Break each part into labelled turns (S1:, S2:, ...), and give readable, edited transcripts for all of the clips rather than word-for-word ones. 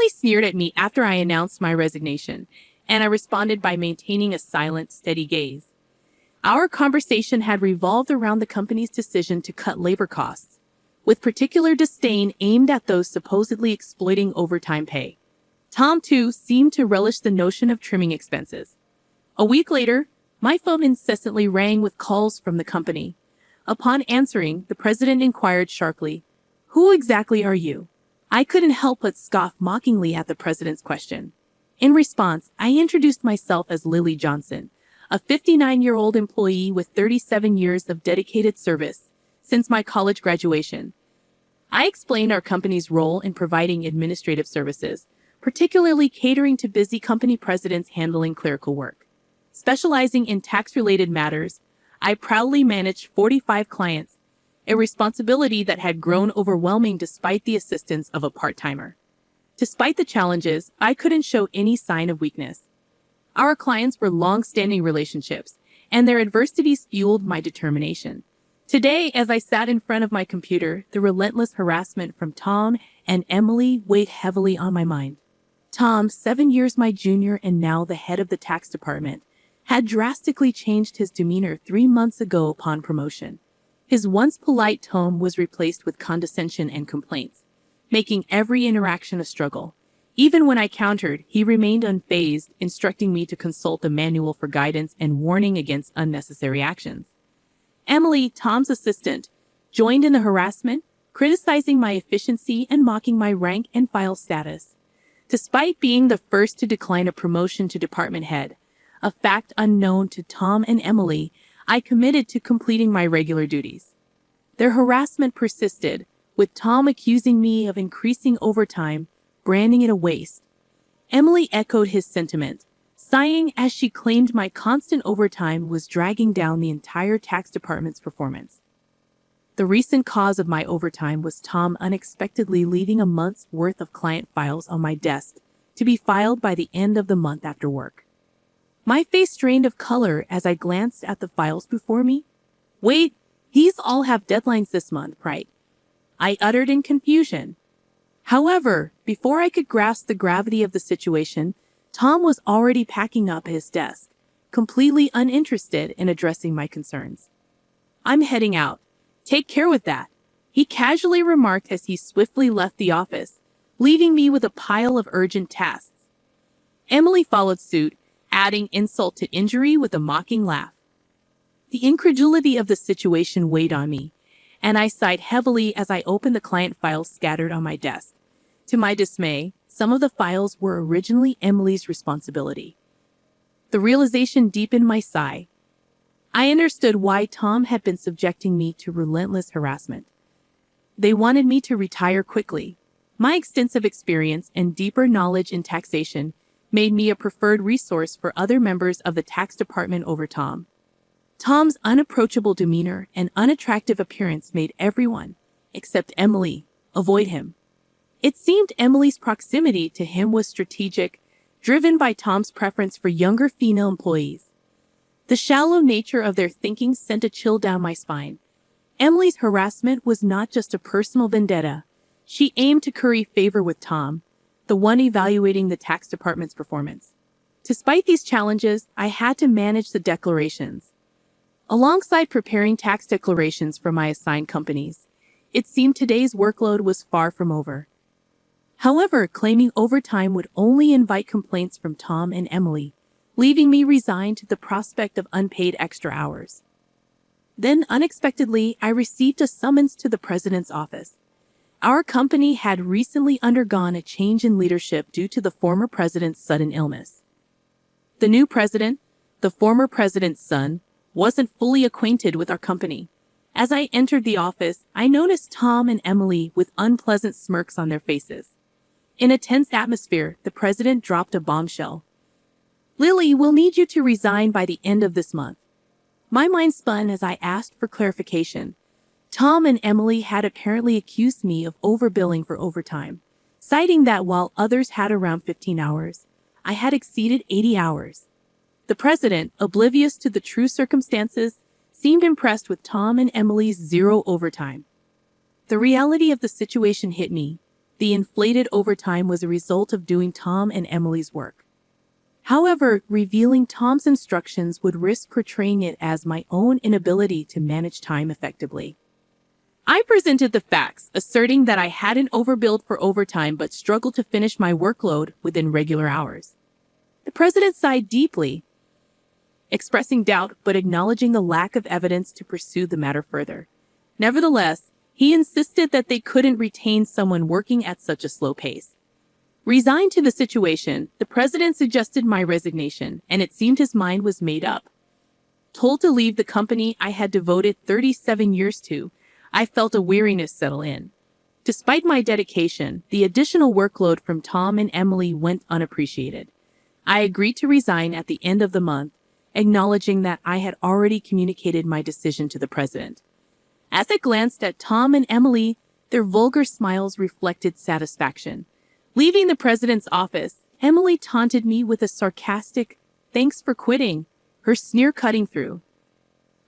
S1: Emily sneered at me after I announced my resignation, and I responded by maintaining a silent, steady gaze. Our conversation had revolved around the company's decision to cut labor costs, with particular disdain aimed at those supposedly exploiting overtime pay. Tom, too, seemed to relish the notion of trimming expenses. A week later, my phone incessantly rang with calls from the company. Upon answering, the president inquired sharply, "Who exactly are you?" I couldn't help but scoff mockingly at the president's question. In response, I introduced myself as Lily Johnson, a 59-year-old employee with 37 years of dedicated service since my college graduation. I explained our company's role in providing administrative services, particularly catering to busy company presidents handling clerical work. Specializing in tax-related matters, I proudly managed 45 clients, a responsibility that had grown overwhelming despite the assistance of a part-timer. Despite the challenges, I couldn't show any sign of weakness. Our clients were long-standing relationships, and their adversities fueled my determination. Today, as I sat in front of my computer, the relentless harassment from Tom and Emily weighed heavily on my mind. Tom, 7 years my junior and now the head of the tax department, had drastically changed his demeanor 3 months ago upon promotion. His once polite tone was replaced with condescension and complaints, making every interaction a struggle. Even when I countered, he remained unfazed, instructing me to consult a manual for guidance and warning against unnecessary actions. Emily, Tom's assistant, joined in the harassment, criticizing my efficiency and mocking my rank and file status. Despite being the first to decline a promotion to department head, a fact unknown to Tom and Emily, I committed to completing my regular duties. Their harassment persisted, with Tom accusing me of increasing overtime, branding it a waste. Emily echoed his sentiment, sighing as she claimed my constant overtime was dragging down the entire tax department's performance. The recent cause of my overtime was Tom unexpectedly leaving a month's worth of client files on my desk to be filed by the end of the month after work. My face drained of color as I glanced at the files before me. "Wait, these all have deadlines this month, right?" I uttered in confusion. However, before I could grasp the gravity of the situation, Tom was already packing up his desk, completely uninterested in addressing my concerns. "I'm heading out. Take care with that," he casually remarked as he swiftly left the office, leaving me with a pile of urgent tasks. Emily followed suit, adding insult to injury with a mocking laugh. The incredulity of the situation weighed on me, and I sighed heavily as I opened the client files scattered on my desk. To my dismay, some of the files were originally Emily's responsibility. The realization deepened my sigh. I understood why Tom had been subjecting me to relentless harassment. They wanted me to retire quickly. My extensive experience and deeper knowledge in taxation made me a preferred resource for other members of the tax department over Tom. Tom's unapproachable demeanor and unattractive appearance made everyone, except Emily, avoid him. It seemed Emily's proximity to him was strategic, driven by Tom's preference for younger female employees. The shallow nature of their thinking sent a chill down my spine. Emily's harassment was not just a personal vendetta. She aimed to curry favor with Tom, the one evaluating the tax department's performance. Despite these challenges, I had to manage the declarations. Alongside preparing tax declarations for my assigned companies, it seemed today's workload was far from over. However, claiming overtime would only invite complaints from Tom and Emily, leaving me resigned to the prospect of unpaid extra hours. Then, unexpectedly, I received a summons to the president's office. Our company had recently undergone a change in leadership due to the former president's sudden illness. The new president, the former president's son, wasn't fully acquainted with our company. As I entered the office, I noticed Tom and Emily with unpleasant smirks on their faces. In a tense atmosphere, the president dropped a bombshell. "Lily, we'll need you to resign by the end of this month." My mind spun as I asked for clarification. Tom and Emily had apparently accused me of overbilling for overtime, citing that while others had around 15 hours, I had exceeded 80 hours. The president, oblivious to the true circumstances, seemed impressed with Tom and Emily's zero overtime. The reality of the situation hit me. the inflated overtime was a result of doing Tom and Emily's work. However, revealing Tom's instructions would risk portraying it as my own inability to manage time effectively. I presented the facts, asserting that I hadn't overbilled for overtime but struggled to finish my workload within regular hours. The president sighed deeply, expressing doubt but acknowledging the lack of evidence to pursue the matter further. Nevertheless, he insisted that they couldn't retain someone working at such a slow pace. Resigned to the situation, the president suggested my resignation, and it seemed his mind was made up. Told to leave the company I had devoted 37 years to, I felt a weariness settle in. Despite my dedication, the additional workload from Tom and Emily went unappreciated. I agreed to resign at the end of the month, acknowledging that I had already communicated my decision to the president. As I glanced at Tom and Emily, their vulgar smiles reflected satisfaction. Leaving the president's office, Emily taunted me with a sarcastic, "Thanks for quitting," her sneer cutting through.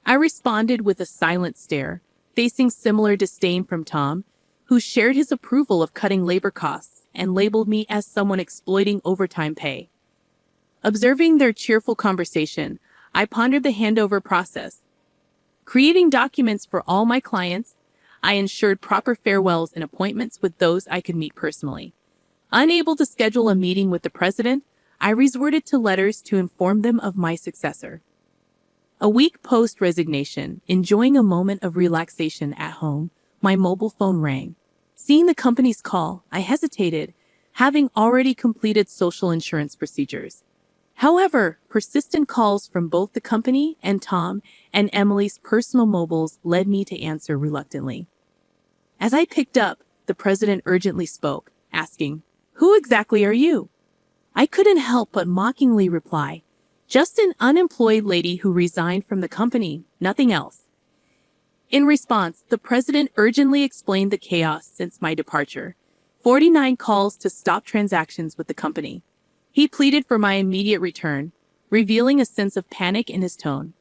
S1: I responded with a silent stare, facing similar disdain from Tom, who shared his approval of cutting labor costs and labeled me as someone exploiting overtime pay. Observing their cheerful conversation, I pondered the handover process. Creating documents for all my clients, I ensured proper farewells and appointments with those I could meet personally. Unable to schedule a meeting with the president, I resorted to letters to inform them of my successor. A week post-resignation, enjoying a moment of relaxation at home, my mobile phone rang. Seeing the company's call, I hesitated, having already completed social insurance procedures. However, persistent calls from both the company and Tom and Emily's personal mobiles led me to answer reluctantly. As I picked up, the president urgently spoke, asking, "Who exactly are you?" I couldn't help but mockingly reply, "Just an unemployed lady who resigned from the company, nothing else." In response, the president urgently explained the chaos since my departure. 49 calls to stop transactions with the company. He pleaded for my immediate return, revealing a sense of panic in his tone.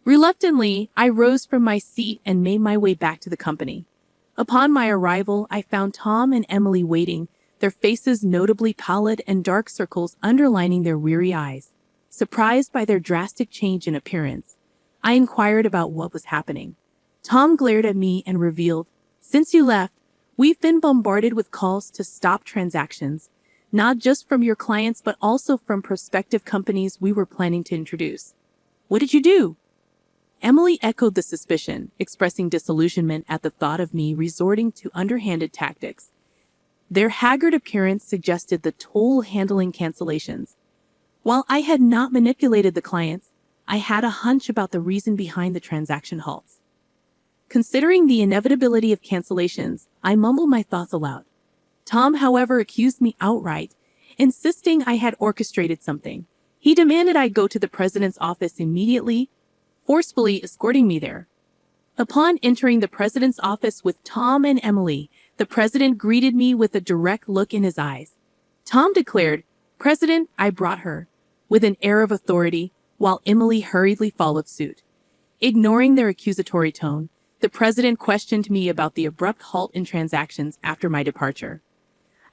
S1: Reluctantly, I rose from my seat and made my way back to the company. Upon my arrival, I found Tom and Emily waiting, their faces notably pallid and dark circles underlining their weary eyes. Surprised by their drastic change in appearance, I inquired about what was happening. Tom glared at me and revealed, "Since you left, we've been bombarded with calls to stop transactions, not just from your clients but also from prospective companies we were planning to introduce. What did you do?" Emily echoed the suspicion, expressing disillusionment at the thought of me resorting to underhanded tactics. Their haggard appearance suggested the toll handling cancellations. While I had not manipulated the clients, I had a hunch about the reason behind the transaction halts. Considering the inevitability of cancellations, I mumbled my thoughts aloud. Tom, however, accused me outright, insisting I had orchestrated something. He demanded I go to the president's office immediately, forcefully escorting me there. Upon entering the president's office with Tom and Emily, the president greeted me with a direct look in his eyes. Tom declared, "President, I brought her," with an air of authority, while Emily hurriedly followed suit. Ignoring their accusatory tone, the president questioned me about the abrupt halt in transactions after my departure.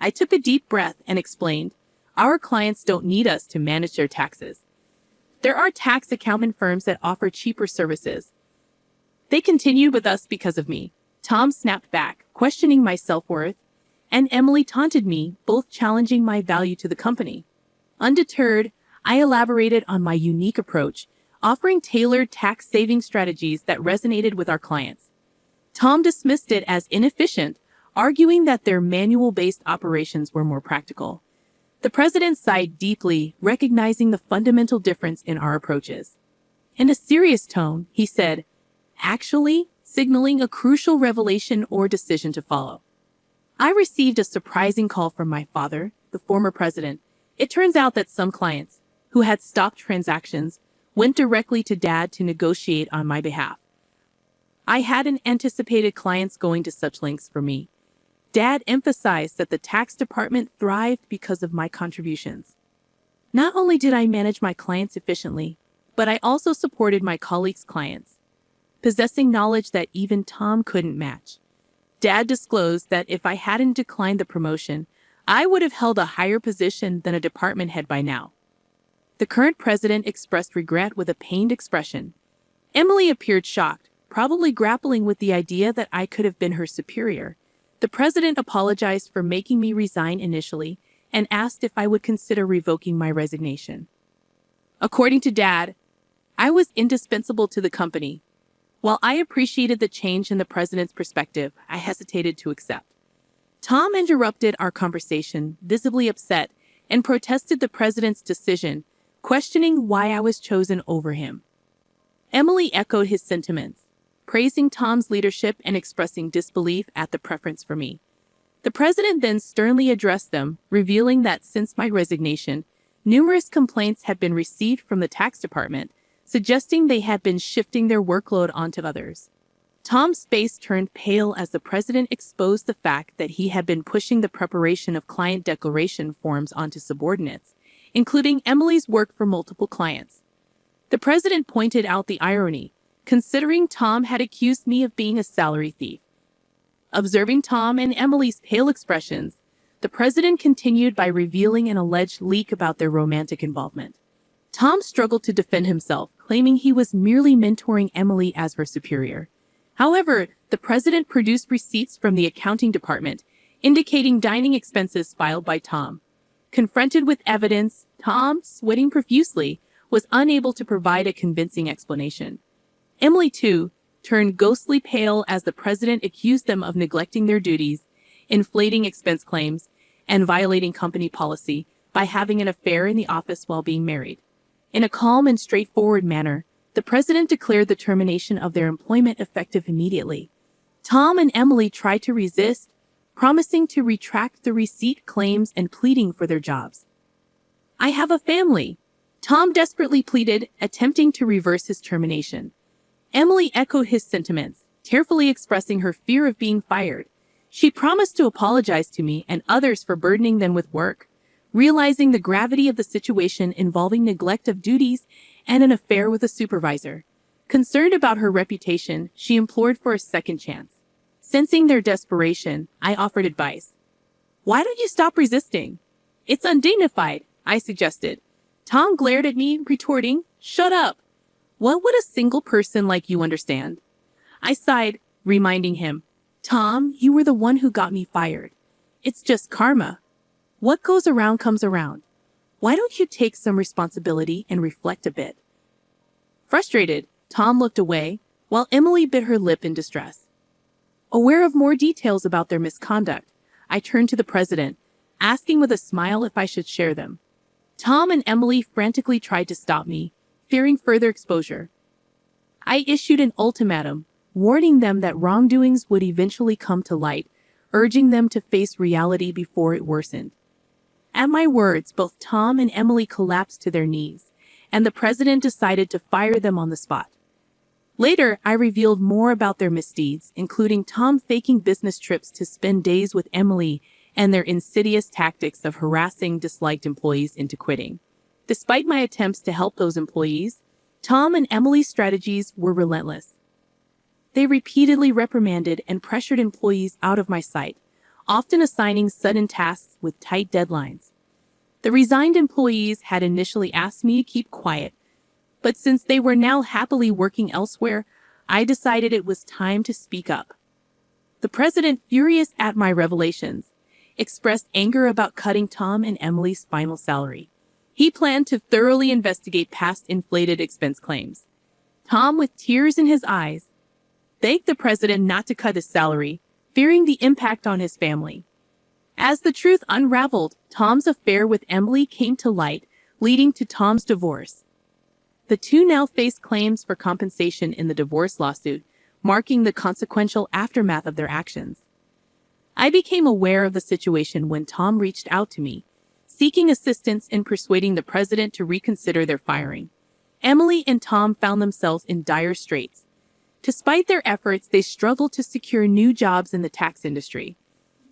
S1: I took a deep breath and explained, "Our clients don't need us to manage their taxes. There are tax accounting firms that offer cheaper services. They continued with us because of me." Tom snapped back, questioning my self-worth, and Emily taunted me, both challenging my value to the company. Undeterred, I elaborated on my unique approach, offering tailored tax-saving strategies that resonated with our clients. Tom dismissed it as inefficient, arguing that their manual-based operations were more practical. The president sighed deeply, recognizing the fundamental difference in our approaches. In a serious tone, he said, "Actually," signaling a crucial revelation or decision to follow. I received a surprising call from my father, the former president. It turns out that some clients, who had stopped transactions, went directly to Dad to negotiate on my behalf. I hadn't anticipated clients going to such lengths for me. Dad emphasized that the tax department thrived because of my contributions. Not only did I manage my clients efficiently, but I also supported my colleagues' clients, possessing knowledge that even Tom couldn't match. Dad disclosed that if I hadn't declined the promotion, I would have held a higher position than a department head by now. The current president expressed regret with a pained expression. Emily appeared shocked, probably grappling with the idea that I could have been her superior. The president apologized for making me resign initially and asked if I would consider revoking my resignation. According to Dad, I was indispensable to the company. While I appreciated the change in the president's perspective, I hesitated to accept. Tom interrupted our conversation, visibly upset, and protested the president's decision, questioning why I was chosen over him. Emily echoed his sentiments, praising Tom's leadership and expressing disbelief at the preference for me. The president then sternly addressed them, revealing that since my resignation, numerous complaints had been received from the tax department, suggesting they had been shifting their workload onto others. Tom's face turned pale as the president exposed the fact that he had been pushing the preparation of client declaration forms onto subordinates, including Emily's work for multiple clients. The president pointed out the irony, considering Tom had accused me of being a salary thief. Observing Tom and Emily's pale expressions, the president continued by revealing an alleged leak about their romantic involvement. Tom struggled to defend himself, claiming he was merely mentoring Emily as her superior. However, the president produced receipts from the accounting department, indicating dining expenses filed by Tom. Confronted with evidence, Tom, sweating profusely, was unable to provide a convincing explanation. Emily, too, turned ghostly pale as the president accused them of neglecting their duties, inflating expense claims, and violating company policy by having an affair in the office while being married. In a calm and straightforward manner, the president declared the termination of their employment effective immediately. Tom and Emily tried to resist, promising to retract the receipt claims and pleading for their jobs. "I have a family," Tom desperately pleaded, attempting to reverse his termination. Emily echoed his sentiments, tearfully expressing her fear of being fired. She promised to apologize to me and others for burdening them with work. Realizing the gravity of the situation involving neglect of duties and an affair with a supervisor. Concerned about her reputation, she implored for a second chance. Sensing their desperation, I offered advice. "Why don't you stop resisting? It's undignified," I suggested. Tom glared at me, retorting, "Shut up. What would a single person like you understand?" I sighed, reminding him, "Tom, you were the one who got me fired. It's just karma. What goes around comes around. Why don't you take some responsibility and reflect a bit?" Frustrated, Tom looked away, while Emily bit her lip in distress. Aware of more details about their misconduct, I turned to the president, asking with a smile if I should share them. Tom and Emily frantically tried to stop me, fearing further exposure. I issued an ultimatum, warning them that wrongdoings would eventually come to light, urging them to face reality before it worsened. At my words, both Tom and Emily collapsed to their knees, and the president decided to fire them on the spot. Later, I revealed more about their misdeeds, including Tom faking business trips to spend days with Emily and their insidious tactics of harassing disliked employees into quitting. Despite my attempts to help those employees, Tom and Emily's strategies were relentless. They repeatedly reprimanded and pressured employees out of my sight, often assigning sudden tasks with tight deadlines. The resigned employees had initially asked me to keep quiet, but since they were now happily working elsewhere, I decided it was time to speak up. The president, furious at my revelations, expressed anger about cutting Tom and Emily's final salary. He planned to thoroughly investigate past inflated expense claims. Tom, with tears in his eyes, begged the president not to cut his salary, fearing the impact on his family. As the truth unraveled, Tom's affair with Emily came to light, leading to Tom's divorce. The two now faced claims for compensation in the divorce lawsuit, marking the consequential aftermath of their actions. I became aware of the situation when Tom reached out to me, seeking assistance in persuading the president to reconsider their firing. Emily and Tom found themselves in dire straits. Despite their efforts, they struggled to secure new jobs in the tax industry.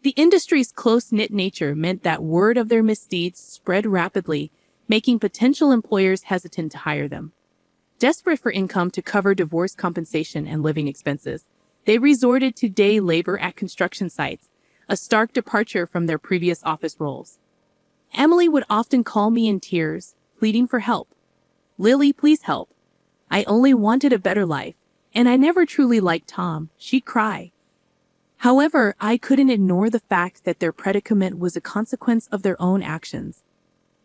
S1: The industry's close-knit nature meant that word of their misdeeds spread rapidly, making potential employers hesitant to hire them. Desperate for income to cover divorce compensation and living expenses, They resorted to day labor at construction sites, a stark departure from their previous office roles. Emily would often call me in tears, pleading for help. "Lily, please help. I only wanted a better life, and I never truly liked Tom," she'd cry. However, I couldn't ignore the fact that their predicament was a consequence of their own actions.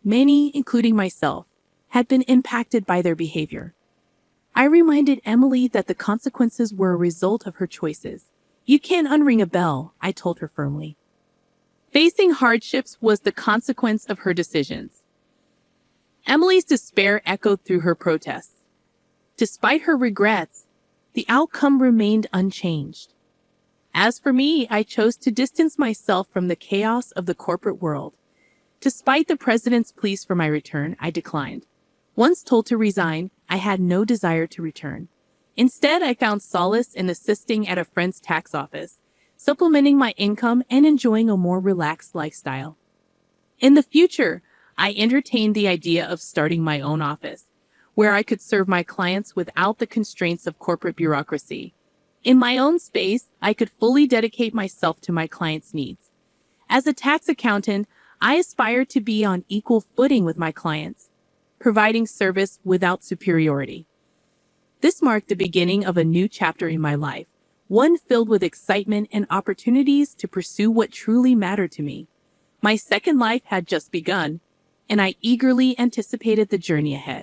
S1: Many, including myself, had been impacted by their behavior. I reminded Emily that the consequences were a result of her choices. "You can't unring a bell," I told her firmly. Facing hardships was the consequence of her decisions. Emily's despair echoed through her protests. Despite her regrets, the outcome remained unchanged. As for me, I chose to distance myself from the chaos of the corporate world. Despite the president's pleas for my return, I declined. Once told to resign, I had no desire to return. Instead, I found solace in assisting at a friend's tax office, supplementing my income and enjoying a more relaxed lifestyle. In the future, I entertained the idea of starting my own office, where I could serve my clients without the constraints of corporate bureaucracy. In my own space, I could fully dedicate myself to my clients' needs. As a tax accountant, I aspired to be on equal footing with my clients, providing service without superiority. This marked the beginning of a new chapter in my life, one filled with excitement and opportunities to pursue what truly mattered to me. My second life had just begun, and I eagerly anticipated the journey ahead.